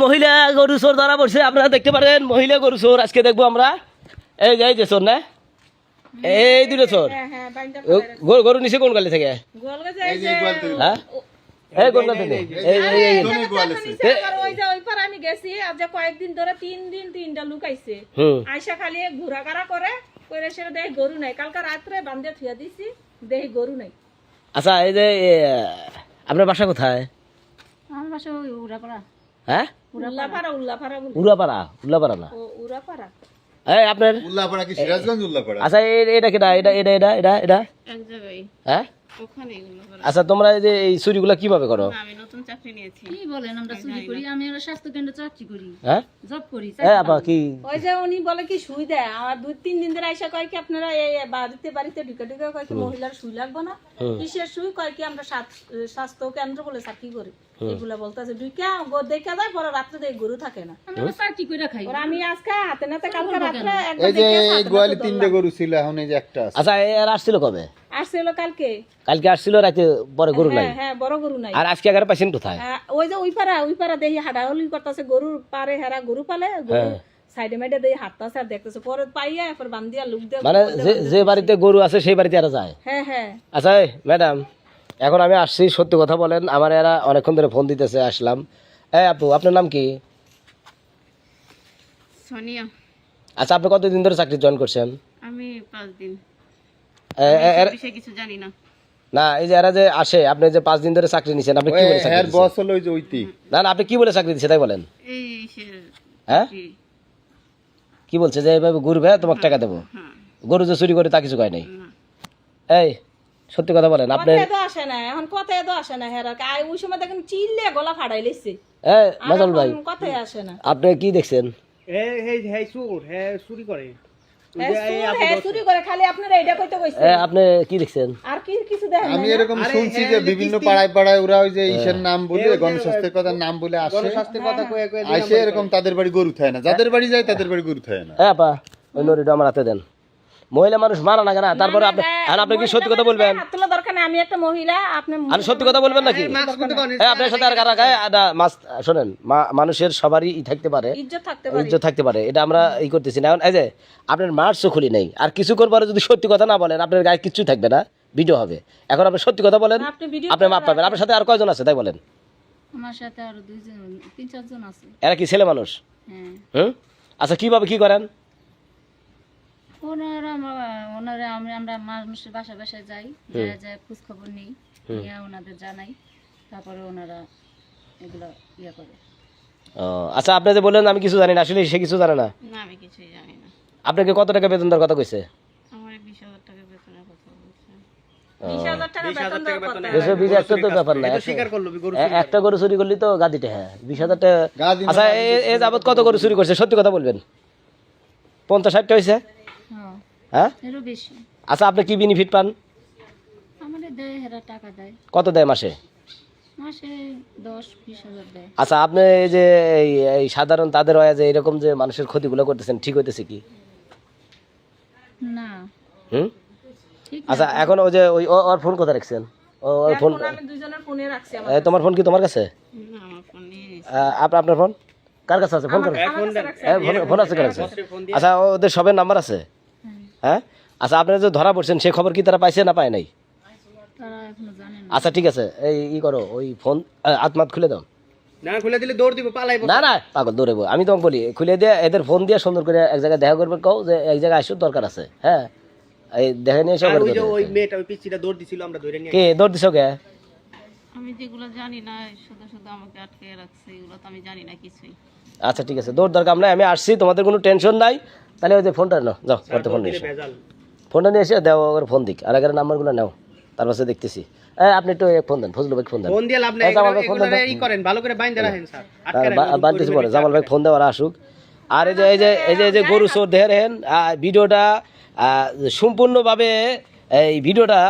মহিলা গরু চোর ধরা পড়ছে, আপনারা দেখতে পারেন মহিলা গরু চোর। আজকে দেখবো আমরা এই যে চোর না, এই দুটো চোর। গরু নিচে কোন গালি থেকে? হ্যাঁ এই কোন গাল থেকে? আমি গেছি আজ কয়েকদিন ধরে 3 দিন 3টা লোক আইছে, আইসা খালি ঘোরাঘাড়া করে সেটা দেখি গরু নাই। কালকে রাত্রে বান্ধে থুয়া দিছি, দেখি গরু নাই। আচ্ছা এই যে আপনার বাসা কোথায়? আমার বাসা ওই উড়াপাড়া। হ্যাঁ উড়াপাড়া না ও উড়াপাড়া। এই আপনার উল্লাপাড়া কি সিরাজগঞ্জ উল্লাপাড়া? আচ্ছা এটা কেটা? এটা এক জায়গায় হ্যাঁ ওখানে উড়াপাড়া। আচ্ছা তোমরা এই যে এই চুরিগুলো কিভাবে করো? আমি নতুন চাকরি নিয়েছি। কি বলেন আমরা চুরি করি? আমি একটা স্বাস্থ্য কেন্দ্রে চাকরি করি, হ্যাঁ জব করি। আপা কি ওই যে উনি বলে কি সুই দেয়, আর 2-3 দিন ধরে আইসা কয় কি আপনারা এই বাড়িতে ঢুকে কয় কি মহিলার সুই লাগবে না, কিসের সুই? কয় কি আমরা স্বাস্থ্য কেন্দ্র বলে চাকরি করি, এগুলা বলতেছে। ঢুকে দেখা যায়, পরে রাত্রে দেখ গরু থাকে না। আমরা চাকরি করে খাই। আমি আজকে হাতে নাতে কালকে রাত্রে একবার এই যে গোয়ালে 3টা গরু ছিল, এখন এই যে একটা আছে। আচ্ছা এর আসছিল কবে? আসছিল কালকে আসছিল রাতে, পরে গরু নাই। হ্যাঁ বড় গরু নাই। আর আজকে এগারে পাইছেন কোথায়? ওই যে ওই পাড়া দেখি হাডাহলি করতেছে, গরুর পারে হেরা গরু পালে, গরু সাইডে মাইডে দেখি হাঁটতেছে আর দেখতেছে, পরে পাইয়া এরপর বান্ধিয়া লুক দিয়ে মানে যে বাড়িতে গরু আছে সেই বাড়িতে এরা যায়। হ্যাঁ। আচ্ছা ম্যাডাম, এখন আমি আসছি, সত্যি কথা বলেন। আমার এরা অনেকক্ষণ ধরে ফোন দিতেছে, আসলাম। এই আপু, আপনার নাম কি? সোনিয়া। আচ্ছা আপনি কতদিন ধরে চাকরি জয়েন করছেন? আমি 5 দিন। কিছু জানি না। না এই যে এরা যে আসে, আপনি যে 5 দিন ধরে চাকরি নিছেন, আপনি কি বলে চাকরি এর বস হলো ওই যে ওইটি। না আপনি কি বলে চাকরি দিছে তাই বলেন। হ্যাঁ কি বলছে যে এইভাবে ঘুরবে, তোমাকে টাকা দেবো? গরু যে চুরি করে তা কিছু কয় নাই। এই সত্যি কথা বলেন আপনি। কথায় তো আসে না এখন, কথায় তো আসে না হেরা। ওই সময় দেখেন চিল্লে গলা ফাড়াই লেছে। এই মাজল ভাই, কথায় আসে না। আপনি কি দেখছেন? চুরি করে খালি আপনারা এটা কইতে কইছে। আপনি কি দেখছেন? আর কিছু দেখেন না? আমি এরকম শুনছি যে বিভিন্ন পাড়ায় ওরা ওই যে ঈশের নাম বলে, গণস্বাস্থ্যের কথার নাম বলে আসে, আসে এরকম তাদের বাড়ি গরু থাকে না, যাদের বাড়ি যায় তাদের বাড়ি গরু থাকে না। হ্যাঁ আপা, ওই নড়িটা আমার হাতে দেন। মহিলা মানুষ মানা না কেন? তারপরে আপনি কি সত্যি কথা বলবেন? তোলা দরকার নেই, আমি একটা মহিলা। আপনি সত্যি কথা বলবেন নাকি? আপনার সাথে আর কারা গায়ে মাছ? শোনেন, মানুষের সবারই থাকতে পারে, ইজ্জত থাকতে পারে, এটা আমরা করতেছি না। এখন এই যে আপনার মার্চও খুলি নেই, আর কিছুক্ষণ পরে যদি সত্যি কথা না বলেন, আপনার গায়ে কিচ্ছু থাকবে না, ভিডিও হবে। এখন আপনি সত্যি কথা বলেন, আপনি মাপ পাবেন। আপনার সাথে আর কয়জন আছে তাই বলেন? আমার সাথে আরো 2-3-4 জন আছে। এরা কি ছেলে মানুষ? হুম। আচ্ছা কিভাবে কি করেন? ওনারা আমরা মানুষের বাসায় যাই, যায় খোঁজ খবর নিই, ওনাদের জানাই, তারপরে ওনারা এগুলো ইয়ে করে। আচ্ছা আপনি যে বললেন আমি কিছু জানি না, আসলে সে কিছু জানে না? না আমি কিছুই জানি না। আপনাকে কত টাকা বেতন দেওয়ার কথা কইছে? আমার 20,000 টাকা বেতনের কথা বলছে। 20,000 টাকা ব্যাপার না, একটা গরু চুরি করলি তো গাদিতে। হ্যাঁ 20,000 টাকা। আচ্ছা এ যাবত কত গরু চুরি করছে সত্যি কথা বলবেন? 50-60টা হয়েছে? হ্যাঁ বেশি। আচ্ছা আপনি কি বেনিফিট পান? আমাদের দেয়, হেরা টাকা দেয়। কত দেয় মাসে? মাসে 10-20,000 দেয়। আচ্ছা আপনি এই যে এই সাধারণ তাদের হয় যে এরকম যে মানুষের ক্ষতিগুলো করতেছেন, ঠিক হইতেছে কি? না। আচ্ছা এখন ওই যে ওর ফোন কোথায় রাখছেন? ওর ফোন আমি দুইজনের ফোনে রাখছি। তোমার ফোন কি তোমার কাছে? না আমার ফোনে। আপনার ফোন কার কাছে আছে? ফোন ফোন আছে কার কাছে? আচ্ছা ওদের সবের নাম্বার আছে? হ্যাঁ আচ্ছা আপনারা যে ধরা পড়ছেন সে খবর কি তারা পাইছে না পায় নাই? আচ্ছা ঠিক আছে, এই করো, ওই ফোন আত্মাত খুলে দাও। না খুলে দিলে দৌড় দিব, পালাইবো। না পাগল দৌড়াবো, আমি তোমাকে বলি খুলে দিয়ে এদের ফোন দিয়ে সুন্দর করে এক জায়গায় দেখা করবেন, কও যে এক জায়গায় আসো দরকার আছে। হ্যাঁ এই দেখে নিয়ে এসে ওই যে ওই মেয়েটা ওই পিচ্চিটা দৌড় দিছিল, আমরা ধরে নিয়ে। কে দৌড় দিছো কে? আমি যেগুলো জানি না, শুধু আমাকে আটকে রাখছে, এগুলো তো আমি জানি না কিছুই। আচ্ছা ঠিক আছে, দৌড় দরকার নাই, আমি আসছি, তোমাদের কোনো টেনশন নাই। তাহলে ওই যে ফোনটা নাও, যাও করতে ফোন নিয়ে এসো, ফোনটা নিয়ে এসে দেও, ওর ফোন দিক, আর আগের নাম্বারগুলো নাও, তার পাশে দেখতেছি। আপনি একটু ফোন দেন, ফজলু ভাই ফোন দেন। ফোন দিয়ে লাভ নাই, এগুলো এই করেন, ভালো করে বাইন্ধে রাখেন স্যার। বাঁধতেছি পরে, জামাল ভাই ফোন দেওয়ার আসুক। আর এই যে গরু চোর দেখেন ভিডিওটা সম্পূর্ণভাবে, এই ভিডিওটা